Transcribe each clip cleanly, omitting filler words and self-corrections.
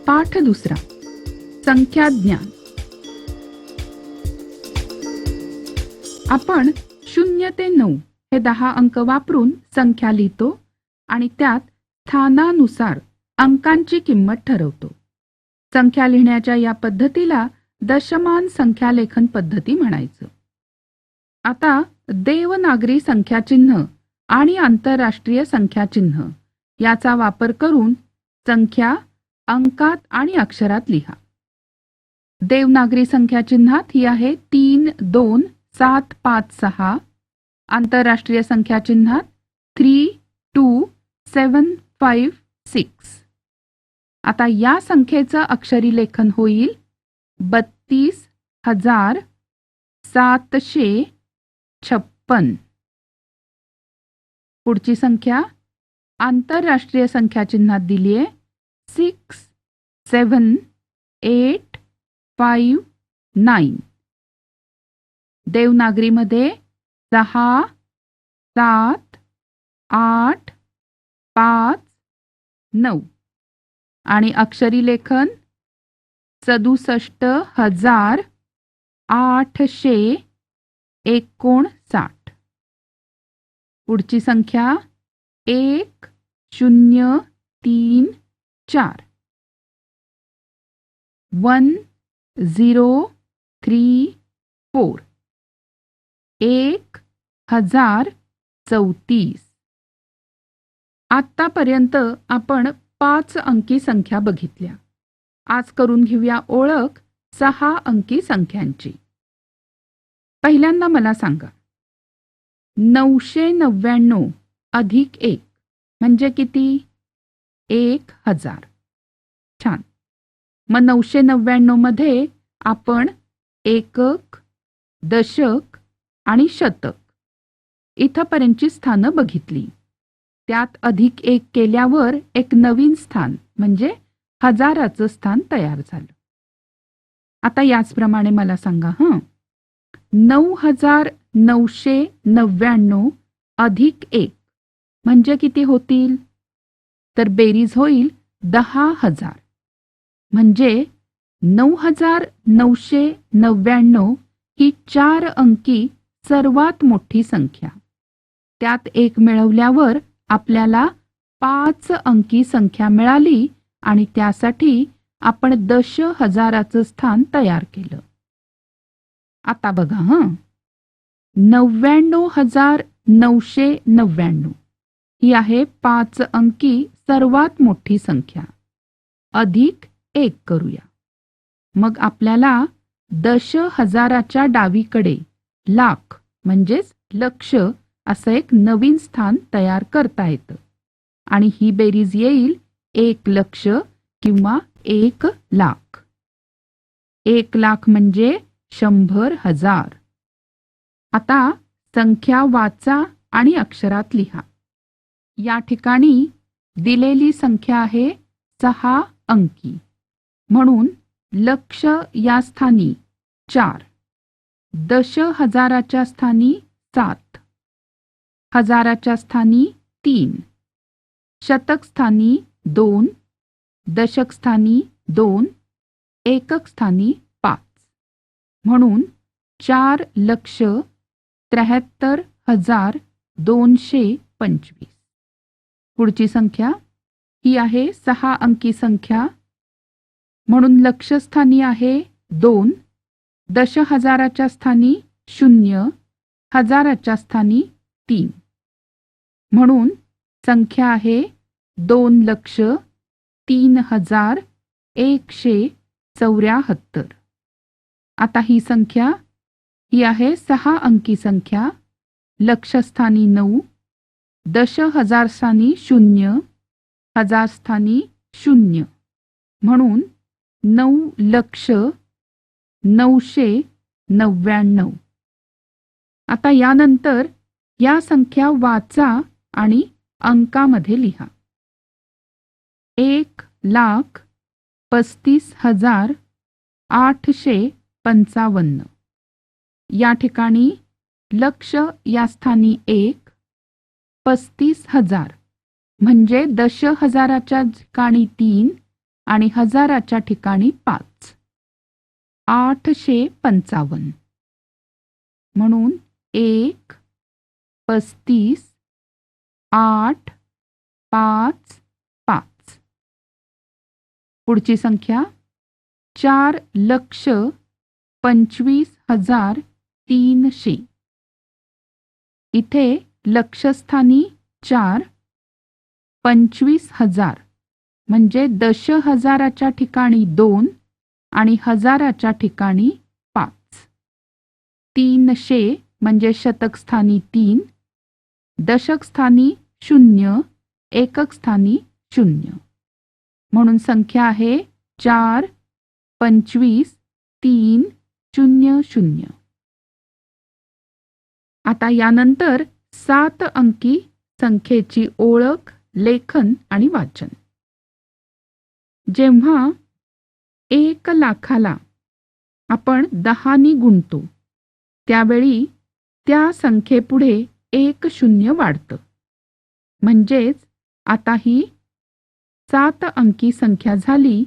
पाठ दुसरा, संख्याज्ञान. आपण 0 ते 9 हे 10 अंक वापरून संख्या लिहितो आणि त्यात स्थानानुसार अंकांची किंमत ठरवतो. संख्या लिहिण्याच्या या पद्धतीला दशमान संख्यालेखन पद्धती म्हणायचं. आता देवनागरी संख्याचिन्ह आणि आंतरराष्ट्रीय संख्याचिन्ह याचा वापर करून संख्या अंकात आणि अक्षरात लिहा. देवनागरी संख्याचिन्हात ही आहे 3, 2, 7, 5, 6. आंतरराष्ट्रीय संख्याचिन्हात 3, 2, 7, 5, 6. आता या संख्येचं अक्षरी लेखन होईल 32,756. पुढची संख्या आंतरराष्ट्रीय संख्याचिन्हात दिली आहे 6, 7, 8, 5, 9. देवनागरीमध्ये 6, 7, 8, 5, 9 आणि अक्षरी लेखन 67,859. पुढची संख्या 1, 0, 3, 4. 1, 0, 3, 4. 1034. आतापर्यंत आपण 5 अंकी संख्या बघितल्या. आज करून घेऊया ओळख 6 अंकी संख्यांची. पहिल्यांदा मला सांगा 999 अधिक 1 म्हणजे किती? 1000. छान. मग 999 मध्ये आपण एकक, दशक आणि शतक इथपर्यंतची स्थानं बघितली. त्यात अधिक 1 केल्यावर एक नवीन स्थान म्हणजे हजाराचं स्थान तयार झालं. आता याचप्रमाणे मला सांगा 9,999 अधिक 1 म्हणजे किती होतील? तर बेरीज होईल 10,000. म्हणजे 9,999 ही 4 अंकी सर्वात मोठी संख्या. त्यात 1 मिळवल्यावर आपल्याला 5 अंकी संख्या मिळाली आणि त्यासाठी आपण दशहजाराचं स्थान तयार केलं. आता बघा 99,999 ही आहे 5 अंकी सर्वात मोठी संख्या. अधिक 1 करूया. मग आपल्याला दशहजाराच्या डावीकडे लाख म्हणजेच लक्ष असं एक नवीन स्थान तयार करता येतं आणि ही बेरीज येईल 1 लक्ष किंवा 1 लाख. 1 लाख म्हणजे 100,000. आता संख्या वाचा आणि अक्षरात लिहा. या ठिकाणी दिलेली संख्या आहे 6 अंकी म्हणून लक्ष या स्थानी 4, दशहजाराच्या स्थानी 7, हजाराच्या स्थानी 3, शतक स्थानी 2, दशक स्थानी 2, एकक स्थानी 5 म्हणून 4,73,225. पुढची संख्या ही आहे 6 अंकी संख्या म्हणून लक्षस्थानी आहे 2, दशहजाराच्या स्थानी 0, हजाराच्या स्थानी 3 म्हणून संख्या आहे 2,03,174. आता ही संख्या ही आहे 6 अंकी संख्या. लक्षस्थानी 9, दशहजार स्थानी 0, हजार स्थानी 0 म्हणून 9,09,999. आता यानंतर या संख्या वाचा आणि अंकामध्ये लिहा. 1,35,855. या ठिकाणी लक्ष या स्थानी 1, 35,000 म्हणजे दशहजाराच्या ठिकाणी 3, आणि हजाराच्या ठिकाणी 5. 855. म्हणून 1, 35, 8, 5, 5. पुढची संख्या 4,25,300. इथे लक्षस्थानी 4, 25,000 म्हणजे दशहजाराच्या ठिकाणी 2 आणि हजाराच्या ठिकाणी 5. 300 म्हणजे शतकस्थानी 3, दशकस्थानी 0, एककस्थानी 0. म्हणून संख्या आहे 4, 25, 3, 0, 0. आता यानंतर 7 अंकी संख्येची ओळख, लेखन आणि वाचन. जेव्हा 1 लाखाला आपण 10 गुणतो त्यावेळी त्या संख्येपुढे 1 शून्य वाढतं. म्हणजेच आता ही 7 अंकी संख्या झाली.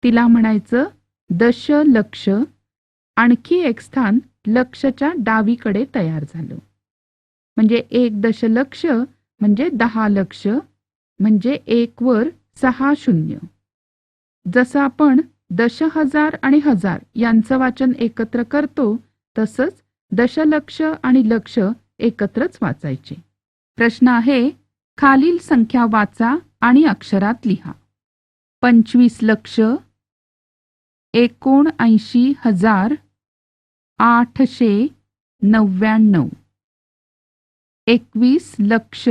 तिला म्हणायचं दशलक्ष. आणखी एक स्थान लक्षच्या डावीकडे तयार झालं. म्हणजे 1 दशलक्ष म्हणजे 10 लक्ष, म्हणजे 1 वर 6 शून्य. जसं आपण दशहजार आणि हजार यांचं वाचन एकत्र करतो तसंच दशलक्ष आणि लक्ष एकत्रच वाचायचे. प्रश्न आहे, खालील संख्या वाचा आणि अक्षरात लिहा. 25 लक्ष, 79,899. 21 लक्ष,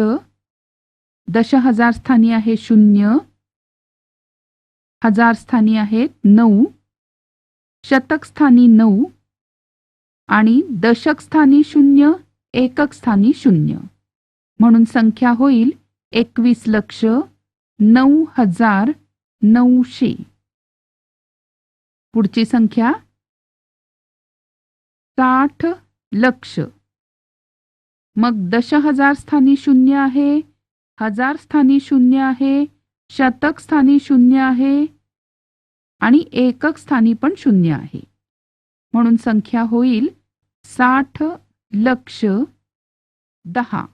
दशहजार स्थानी आहे 0, हजार स्थानी आहेत 9, शतक स्थानी 9 आणि दशक स्थानी 0, एकक स्थानी 0. म्हणून संख्या होईल 21,09,900. पुढची संख्या 60 लक्ष. मग दशहजार स्थानी 0 आहे, हजार स्थानी 0 आहे, शतक स्थानी 0 आहे आणि एकक स्थानी पण 0 आहे. म्हणून संख्या होईल 60,10,00,000.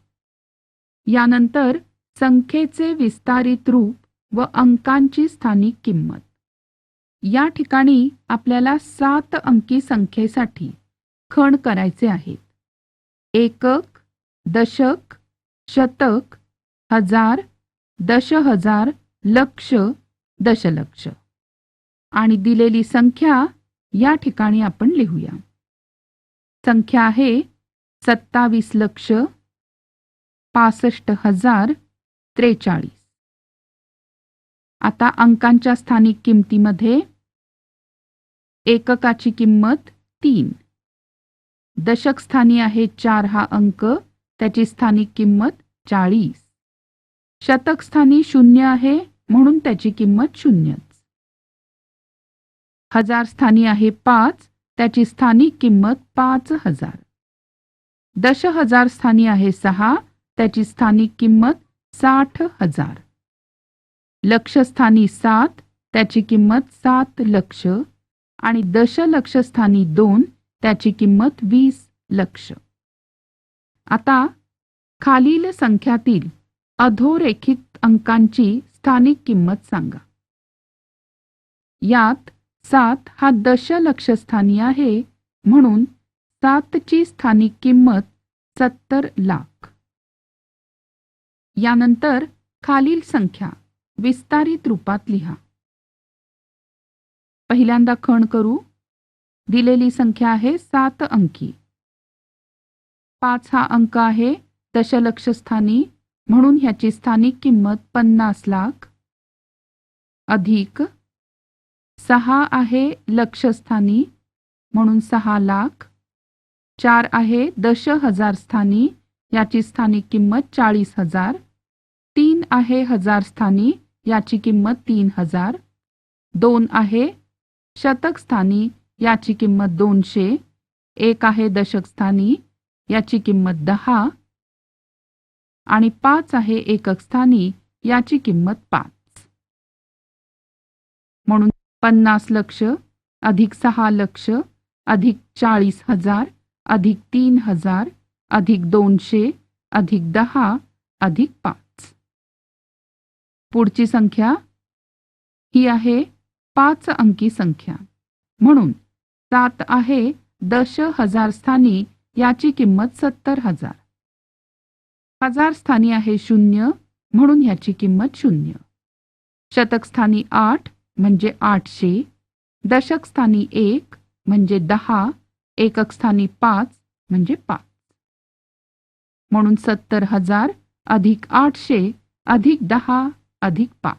यानंतर संख्येचे विस्तारित रूप व अंकांची स्थानिक किंमत. या ठिकाणी आपल्याला 7 अंकी संख्येसाठी खण करायचे आहेत. एकक, दशक, शतक, हजार, दशहजार, लक्ष, दशलक्ष. आणि दिलेली संख्या या ठिकाणी आपण लिहूया. संख्या आहे 27 लक्ष, 65,043. आता अंकांच्या स्थानिक किमतीमध्ये एककाची किंमत 3, दशक स्थानी आहे 4 हा अंक, त्याची स्थानिक किंमत 40, शतक स्थानी 0 आहे म्हणून त्याची किंमत 0, हजार स्थानी आहे 5, त्याची स्थानिक किंमत 5,000, दशहजार स्थानी आहे 6, त्याची स्थानिक किंमत 60,000, लक्षस्थानी 7, त्याची किंमत 7 लक्ष आणि दशलक्ष स्थानी 2, त्याची किंमत 20 लक्ष. आता खालील संख्यातील अधोरेखित अंकांची स्थानिक किंमत सांगा. यात 7 हा दशलक्ष स्थानी आहे म्हणून 7 ची स्थानिक किंमत 70 लाख. यानंतर खालील संख्या विस्तारित रूपात लिहा. पहिल्यांदा खण करू. दिलेली संख्या आहे 7 अंकी. 5 हा अंक आहे दशलक्ष स्थानी म्हणून ह्याची स्थानिक किंमत 50 लाख, अधिक 6 आहे लक्षस्थानी म्हणून 6 लाख, 4 आहे दशहजार स्थानी याची स्थानिक किंमत 40,000, 3 आहे हजार स्थानी याची किंमत 3,000, 2 आहे शतक स्थानी याची किंमत 200, 1 आहे दशक स्थानी याची किंमत 10 आणि 5 आहे एकक स्थानी याची किंमत 5. म्हणून 50 लक्ष अधिक 6 लक्ष अधिक 40,000 अधिक 3,000 अधिक 200 अधिक 10 अधिक 5. पुढची संख्या ही आहे 5 अंकी संख्या, म्हणून 7 आहे दशहजार स्थानी, याची किंमत 70,000. हजार स्थानी आहे 0, म्हणून ह्याची किंमत 0. शतक स्थानी 8 म्हणजे 800, दशक स्थानी 1 म्हणजे 10, एकक स्थानी 5 म्हणजे 5. म्हणून 70,000 अधिक 800 अधिक 10 अधिक 5.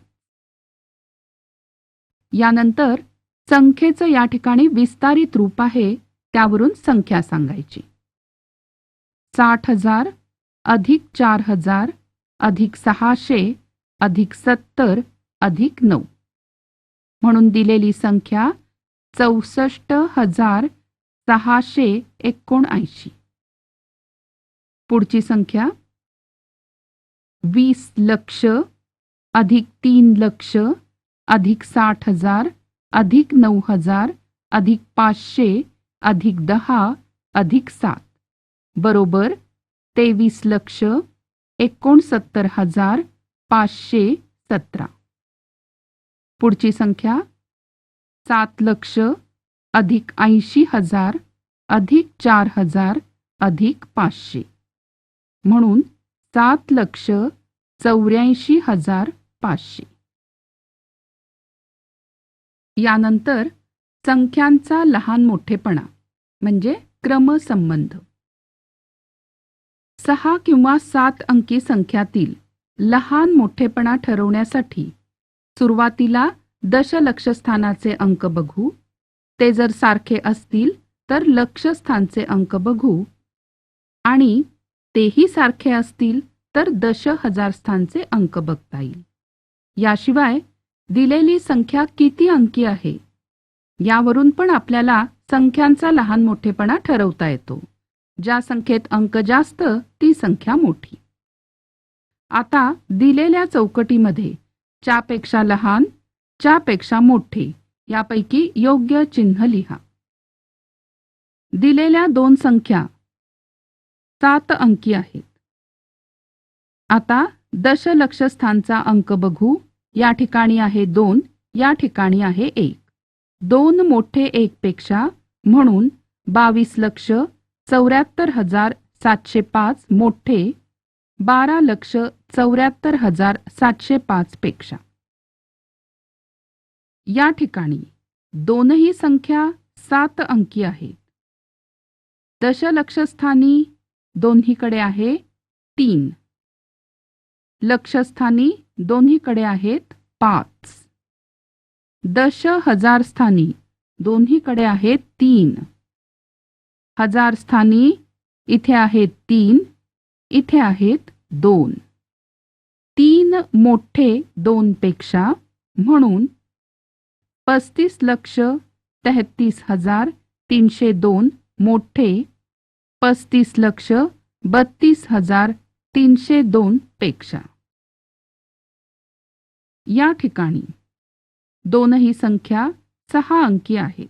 यानंतर संख्येचं या ठिकाणी विस्तारित रूप आहे, त्यावरून संख्या सांगायची. 60,000 अधिक 4,000 अधिक 600 अधिक 70 अधिक 9, म्हणून दिलेली संख्या 64,679. पुढची संख्या 20 लक्ष अधिक 3 लक्ष अधिक 60,000 अधिक 9,000 अधिक 500 अधिक 10 अधिक 7 बरोबर 23 लक्ष 69,517. पुढची संख्या 7 लक्ष अधिक 80,000 अधिक 4,000 अधिक 500, म्हणून 7,84,500. यानंतर संख्यांचा लहान मोठेपणा म्हणजे क्रमसंबंध. 6 किंवा 7 अंकी संख्यातील लहान मोठेपणा ठरवण्यासाठी सुरुवातीला दशलक्षस्थानाचे अंक बघू. ते जर सारखे असतील तर लक्षस्थानचे अंक बघू आणि तेही सारखे असतील तर दशहजार स्थानचे अंक बघता येईल. याशिवाय दिलेली संख्या किती अंकी आहे यावरून पण आपल्याला संख्यांचा लहान मोठेपणा ठरवता येतो. ज्या संख्येत अंक जास्त ती संख्या मोठी. आता दिलेल्या चौकटीमध्ये च्यापेक्षा लहान, च्यापेक्षा मोठे यापैकी योग्य चिन्ह लिहा. दिलेल्या 2 संख्या 7 अंकी आहेत. आता दशलक्षस्थानचा अंक बघू. या ठिकाणी आहे 2, या ठिकाणी आहे 1. 2 मोठे 1 पेक्षा, म्हणून 22,74,705 मोठे 12,74,705 पेक्षा. या ठिकाणी दोनही संख्या 7 अंकी आहेत. दशलक्षस्थानी दोन्हीकडे आहे 3, लक्षस्थानी दोन्हीकडे आहेत 5, दशहजार स्थानी दोन्हीकडे आहेत 3, हजार स्थानी इथे आहेत 3, इथे आहेत 2. 3 मोठे 2 पेक्षा, म्हणून 35,33,302 मोठे 35,32,302 पेक्षा. या ठिकाणी दोनही संख्या 6 अंकी आहेत.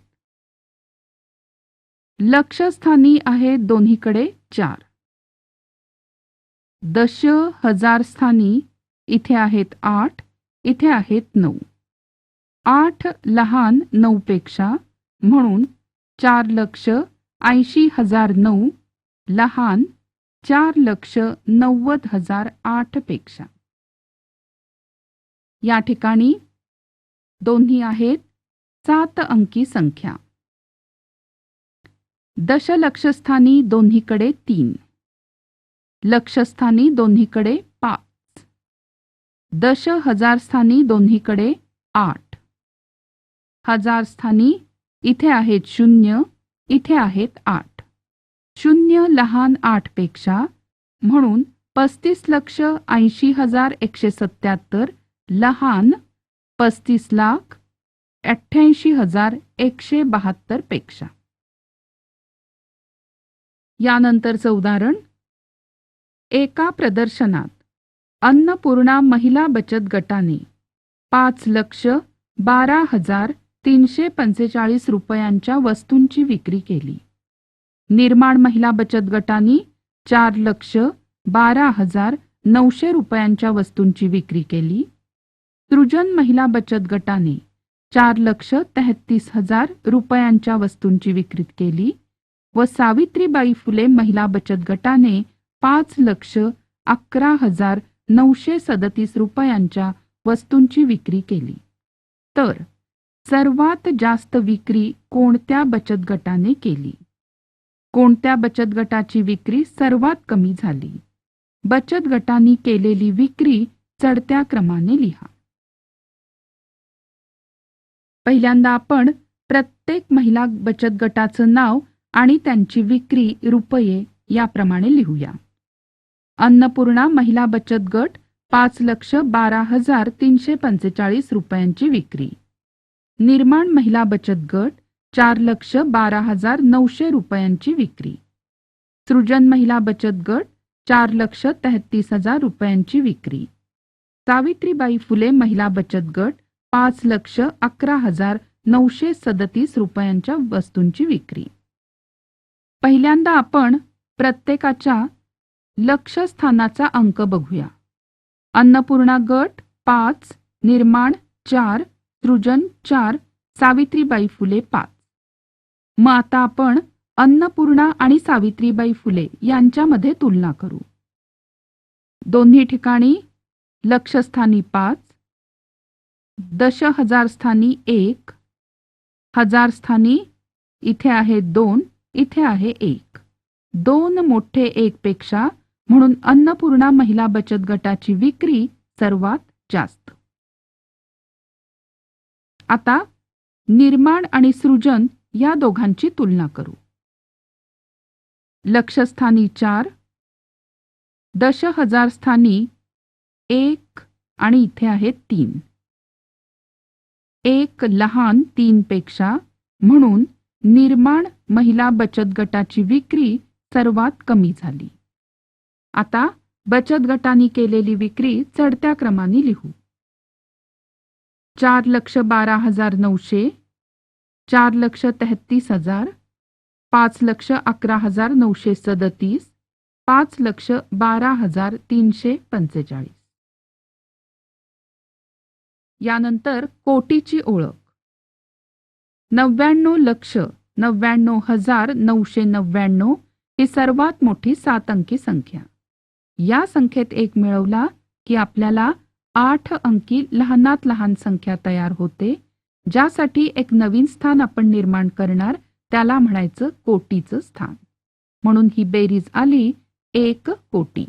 लक्षस्थानी आहे दोन्हीकडे 4, दशहजार स्थानी इथे आहेत 8, इथे आहेत 9. 8 लहान 9 पेक्षा, म्हणून 4,80,009 लहान 4,90,008 पेक्षा. या ठिकाणी दोन्ही आहेत 7 अंकी संख्या. दशलक्षस्थानी दोन्हीकडे 3, लक्षस्थानी दोन्हीकडे 5, दशहजार स्थानी दोन्हीकडे 8, हजार स्थानी इथे आहेत 0, इथे आहेत 8. 0 लहान 8 पेक्षा, म्हणून 35,80,177 लहान 35,88,172 पेक्षा. यानंतरचं उदाहरण. एका प्रदर्शनात अन्नपूर्णा महिला बचत गटाने 5 लक्ष 12,345 रुपयांच्या वस्तूंची विक्री केली. निर्माण महिला बचत गटाने 4,12,900 रुपयांच्या वस्तूंची विक्री केली. सृजन महिला बचत गटाने 4,33,000 रुपयांच्या वस्तूंची विक्री केली व सावित्रीबाई फुले महिला बचत गटाने 5,11,937 रुपयांच्या वस्तूंची विक्री केली. तर सर्वात जास्त विक्री कोणत्या बचत गटाने केली? कोणत्या बचत गटाची विक्री सर्वात कमी झाली? बचत गटांनी केलेली विक्री चढत्या क्रमाने लिहा. पहिल्यांदा आपण प्रत्येक महिला बचत गटाचं नाव आणि त्यांची विक्री रुपये याप्रमाणे लिहूया. अन्नपूर्णा महिला बचत गट 5,12,345 रुपयांची विक्री. निर्माण महिला बचत गट 4,12,900 रुपयांची विक्री. सृजन महिला बचत गट 4,33,000 रुपयांची विक्री. सावित्रीबाई फुले महिला बचत गट 5,11,937 रुपयांच्या वस्तूंची विक्री. पहिल्यांदा आपण प्रत्येकाच्या लक्ष्यस्थानाचा अंक बघूया. अन्नपूर्णा गट 5, निर्माण 4, सृजन 4, सावित्रीबाई फुले 5. मग आता आपण अन्नपूर्णा आणि सावित्रीबाई फुले यांच्यामध्ये तुलना करू. दोन्ही ठिकाणी लक्ष्यस्थानी 5, दशहजार स्थानी 1, हजार स्थानी इथे आहे 2, इथे आहे 1. 2 मोठे 1 पेक्षा, म्हणून अन्नपूर्णा महिला बचत गटाची विक्री सर्वात जास्त. आता निर्माण आणि सृजन या दोघांची तुलना करू. लक्ष्यस्थानी 4, दशहजार स्थानी 1 आणि इथे आहे 3. 1 लहान 3 पेक्षा, म्हणून निर्माण महिला बचत गटाची विक्री सर्वात कमी झाली. आता बचत गटाने केलेली विक्री चढत्या क्रमाने लिहू. 4,12,900, 4,33,000, 5,11,937, 5,12,345. यानंतर कोटीची ओळख. 99,99,999 ही सर्वात मोठी 7 अंकी संख्या. या संख्येत 1 मिळवला की आपल्याला 8 अंकी लहानात लहान संख्या तयार होते, ज्यासाठी एक नवीन स्थान आपण निर्माण करणार, त्याला म्हणायचं कोटीचं स्थान. म्हणून ही बेरीज आली 1 कोटी.